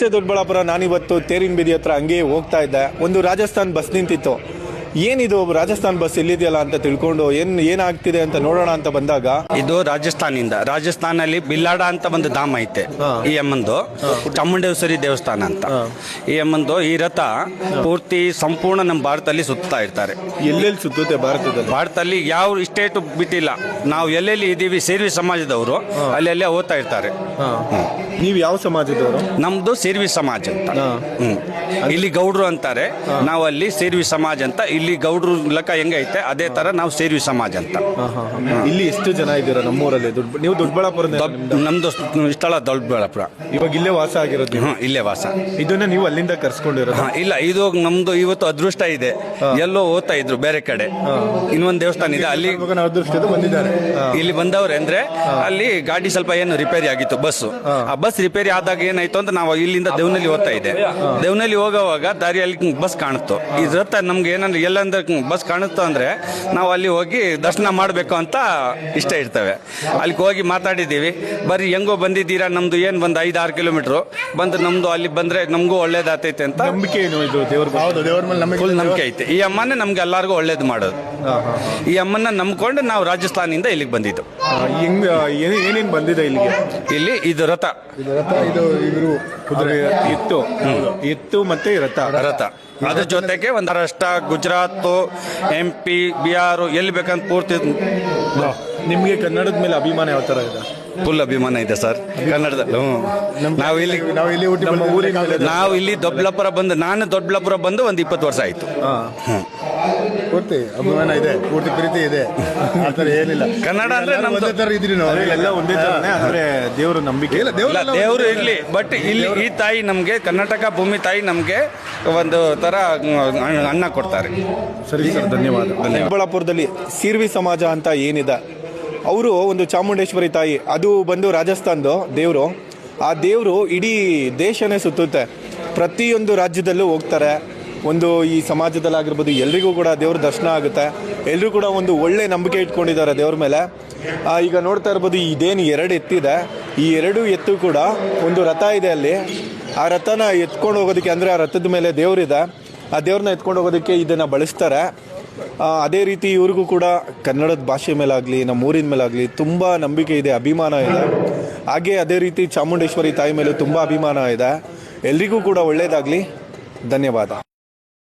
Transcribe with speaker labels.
Speaker 1: ದೊಡ್ಡಬಳ್ಳಾಪುರ ನಾನಿವತ್ತು ತೇರಿನ ಬೀದಿ ಹತ್ರ ಹಂಗೆ ಹೋಗ್ತಾ ಇದ್ದೆ. ಒಂದು ರಾಜಸ್ಥಾನ್ ಬಸ್ ನಿಂತಿತ್ತು. ಏನಿದು ರಾಜಸ್ಥಾನ್ ಬಸ್ ಇಲ್ಲಿದೆಯಲ್ಲ ಅಂತ ತಿಳ್ಕೊಂಡು ಏನಾಗ್ತಿದೆ ಅಂತ ನೋಡೋಣ ಅಂತ ಬಂದಾಗ
Speaker 2: ಇದು ರಾಜಸ್ಥಾನಲ್ಲಿ ಬಿಲ್ಲಾಡ ಅಂತ ಒಂದು ಧಾಮ ಐತೆ. ಈ ಅಮ್ಮಂದು ಚಾಮುಂಡೇಶ್ವರಿ ದೇವಸ್ಥಾನ ಅಂತ. ಈ ಅಮ್ಮಂದು ಈ ರಥ ಪೂರ್ತಿ ಸಂಪೂರ್ಣ ನಮ್ಮ ಭಾರತದಲ್ಲಿ ಸುತ್ತಾ ಇರ್ತಾರೆ.
Speaker 1: ಎಲ್ಲೆಲ್ಲಿ ಸುತ್ತುತ್ತೆ
Speaker 2: ಭಾರತದಲ್ಲಿ ಯಾವ ಸ್ಟೇಟ್ ಬಿಟ್ಟಿಲ್ಲ. ನಾವು ಎಲ್ಲೆಲ್ಲಿ ಇದೀವಿ ಸೇರ್ವಿ ಸಮಾಜದವರು ಅಲ್ಲೆಲ್ಲೇ ಓದ್ತಾ ಇರ್ತಾರೆ.
Speaker 1: ನೀವು ಯಾವ ಸಮಾಜದವರು?
Speaker 2: ನಮ್ದು ಸೇರ್ವಿ ಸಮಾಜ ಅಂತ. ಇಲ್ಲಿ ಗೌಡ್ರು ಅಂತಾರೆ, ನಾವು ಅಲ್ಲಿ ಸೇರ್ವಿ ಸಮಾಜ ಅಂತ. ಇಲ್ಲಿ ಗೌಡ್ರು ಲೆಕ್ಕ ಹೆಂಗೈತೆ ಅದೇ ತರ ನಾವು ಸೇರ್ವಿ ಸಮಾಜ ಅಂತ.
Speaker 1: ಇಲ್ಲಿ ಎಷ್ಟು ಜನ ಇದ್ದೀರಾ ನಮ್ಮೂರಲ್ಲಿ? ನೀವು ದೊಡ್ಡಬಳ್ಳಾಪುರ?
Speaker 2: ನಮ್ದು ಸ್ಥಳ ದೊಡ್ಡಬಳ್ಳಾಪುರ.
Speaker 1: ಇವಾಗ ಇಲ್ಲೇ ವಾಸ ಆಗಿರೋದು?
Speaker 2: ಇಲ್ಲೇ ವಾಸ.
Speaker 1: ಇದನ್ನ ನೀವು ಅಲ್ಲಿಂದ ಕರ್ಸ್ಕೊಂಡಿರೋ?
Speaker 2: ಇಲ್ಲ, ಇದು ನಮ್ದು ಇವತ್ತು ಅದೃಷ್ಟ ಇದೆ. ಎಲ್ಲೋ ಓದ್ತಾ ಇದ್ರು ಬೇರೆ ಕಡೆ, ಇನ್ನೊಂದು ದೇವಸ್ಥಾನ ಇದೆ ಅಲ್ಲಿ
Speaker 1: ಅದೃಷ್ಟದ ಬಂದಿದ್ದಾರೆ.
Speaker 2: ಇಲ್ಲಿ ಬಂದವ್ರೆ ಅಂದ್ರೆ ಅಲ್ಲಿ ಗಾಡಿ ಸ್ವಲ್ಪ ಏನು ರಿಪೇರಿ ಆಗಿತ್ತು ಬಸ್. ಆ ಬಸ್ ರಿಪೇರಿ ಆದಾಗ ಏನಾಯ್ತು ಅಂತ ನಾವು ಇಲ್ಲಿಂದ ದೇವನಹಳ್ಳಿ ಹೋಗ್ತಾ ಇದೆ. ದೇವನಹಳ್ಳಿ ಹೋಗೋವಾಗ ದಾರಿಯಲ್ಲಿ ಬಸ್ ಕಾಣುತ್ತು. ಈ ರಥ ನಮ್ಗೆ ಏನಂದ್ರೆ ಎಲ್ಲಂದ್ರೆ ಬಸ್ ಕಾಣುತ್ತೋ ಅಂದ್ರೆ ನಾವು ಅಲ್ಲಿ ಹೋಗಿ ದರ್ಶನ ಮಾಡಬೇಕು ಅಂತ ಇಷ್ಟ ಇರ್ತವೆ. ಅಲ್ಲಿ ಹೋಗಿ ಮಾತಾಡಿದ್ದೀವಿ, ಬರೀ ಹೆಂಗೋ ಬಂದಿದ್ದೀರಾ, ನಮ್ದು ಏನು ಒಂದು 5-6 ಕಿಲೋಮೀಟರ್ ಬಂದು ನಮ್ದು ಅಲ್ಲಿ ಬಂದ್ರೆ ನಮಗೂ ಒಳ್ಳೇದಾಗ್ತೈತೆ ಅಂತ
Speaker 1: ನಂಬಿಕೆ ಏನು ಇದು ದೇವ್ರ ಮೇಲೆ?
Speaker 2: ಫುಲ್ ನಂಬಿಕೆ ಐತೆ. ಈ ಅಮ್ಮನೇ ನಮ್ಗೆ ಎಲ್ಲರಿಗೂ ಒಳ್ಳೇದು ಮಾಡೋದು. ಈ ಅಮ್ಮನ್ನ ನಂಬ್ಕೊಂಡು ನಾವು ರಾಜಸ್ಥಾನಿಂದ ಇಲ್ಲಿಗೆ ಬಂದಿದ್ದು.
Speaker 1: ಏನೇನು ಬಂದಿದೆ ಇಲ್ಲಿಗೆ?
Speaker 2: ಇಲ್ಲಿ ಇದು ರಥ,
Speaker 1: ಎತ್ತು ಮತ್ತೆ ರಥ.
Speaker 2: ಅದ್ರ ಜೊತೆಗೆ ಒಂದು ಮಹಾರಾಷ್ಟ್ರ, ಗುಜರಾತ್, MP, ಬಿಹಾರ್ ಎಲ್ಲಿ ಬೇಕಂತ ಪೂರ್ತಿ.
Speaker 1: ನಿಮ್ಗೆ ಕನ್ನಡದ ಮೇಲೆ ಅಭಿಮಾನ ಯಾವ ತರ ಇದೆ?
Speaker 2: ಫುಲ್ ಅಭಿಮಾನ ಇದೆ ಸರ್ ಕನ್ನಡದ. ನಾವು ಇಲ್ಲಿ ದೊಡ್ಡಬಳ್ಳಾಪುರ ಬಂದು, ನಾನು ದೊಡ್ಡಬಳ್ಳಾಪುರ ಬಂದು ಒಂದು 20 ವರ್ಷ ಆಯ್ತು.
Speaker 1: ಪೂರ್ತಿ ಅಭಿಮಾನ ಇದೆ, ಪೂರ್ತಿ ಪ್ರೀತಿ ಇದೆ. ಆತರ ಏನಿಲ್ಲ.
Speaker 2: ಕನ್ನಡ ಅಂದ್ರೆ ನಮ್ದು
Speaker 1: ಎಲ್ಲ ಒಂದೇ ತರನೇ. ಅಂದ್ರೆ ದೇವರು ನಂಬಿಕೆ ಇಲ್ಲ,
Speaker 2: ದೇವರು ಇರ್ಲಿ, ಬಟ್ ಇಲ್ಲಿ ಈ ತಾಯಿ ನಮ್ಗೆ, ಕರ್ನಾಟಕ ಭೂಮಿ ತಾಯಿ ನಮ್ಗೆ ಒಂದು ತರ ಅನ್ನ ಕೊಡ್ತಾರೆ.
Speaker 1: ಸರಿ ಸರ್, ಧನ್ಯವಾದ. ದೊಡ್ಡಬಳ್ಳಾಪುರದಲ್ಲಿ ಸೇರ್ವಿ ಸಮಾಜ ಅಂತ ಏನಿದೆ, ಅವರು ಒಂದು ಚಾಮುಂಡೇಶ್ವರಿ ತಾಯಿ, ಅದು ಬಂದು ರಾಜಸ್ಥಾನದ ದೇವರು. ಆ ದೇವರು ಇಡೀ ದೇಶನೇ ಸುತ್ತುತ್ತೆ. ಪ್ರತಿಯೊಂದು ರಾಜ್ಯದಲ್ಲೂ ಹೋಗ್ತಾರೆ. ಒಂದು ಈ ಸಮಾಜದಲ್ಲಾಗಿರ್ಬೋದು ಎಲ್ರಿಗೂ ಕೂಡ ದೇವ್ರ ದರ್ಶನ ಆಗುತ್ತೆ. ಎಲ್ಲರೂ ಕೂಡ ಒಂದು ಒಳ್ಳೆ ನಂಬಿಕೆ ಇಟ್ಕೊಂಡಿದ್ದಾರೆ ದೇವ್ರ ಮೇಲೆ. ಈಗ ನೋಡ್ತಾ ಇರ್ಬೋದು, ಇದೇನು 2 ಎತ್ತಿದೆ, ಈ 2 ಎತ್ತು ಕೂಡ ಒಂದು ರಥ ಇದೆ ಅಲ್ಲಿ. ಆ ರಥನ ಎತ್ಕೊಂಡು ಹೋಗೋದಕ್ಕೆ, ಅಂದರೆ ಆ ರಥದ ಮೇಲೆ ದೇವರಿದೆ, ಆ ದೇವ್ರನ್ನ ಎತ್ಕೊಂಡು ಹೋಗೋದಕ್ಕೆ ಇದನ್ನು ಬಳಸ್ತಾರೆ. ಅದೇ ರೀತಿ ಇವ್ರಿಗೂ ಕೂಡ ಕನ್ನಡದ ಭಾಷೆ ಮೇಲಾಗಲಿ, ನಮ್ಮ ಊರಿನ ಮೇಲಾಗಲಿ ತುಂಬ ನಂಬಿಕೆ ಇದೆ, ಅಭಿಮಾನ ಇದೆ. ಹಾಗೆ ಅದೇ ರೀತಿ ಚಾಮುಂಡೇಶ್ವರಿ ತಾಯಿ ಮೇಲೂ ತುಂಬ ಅಭಿಮಾನ ಇದೆ. ಎಲ್ರಿಗೂ ಕೂಡ ಒಳ್ಳೆಯದಾಗಲಿ. ಧನ್ಯವಾದ.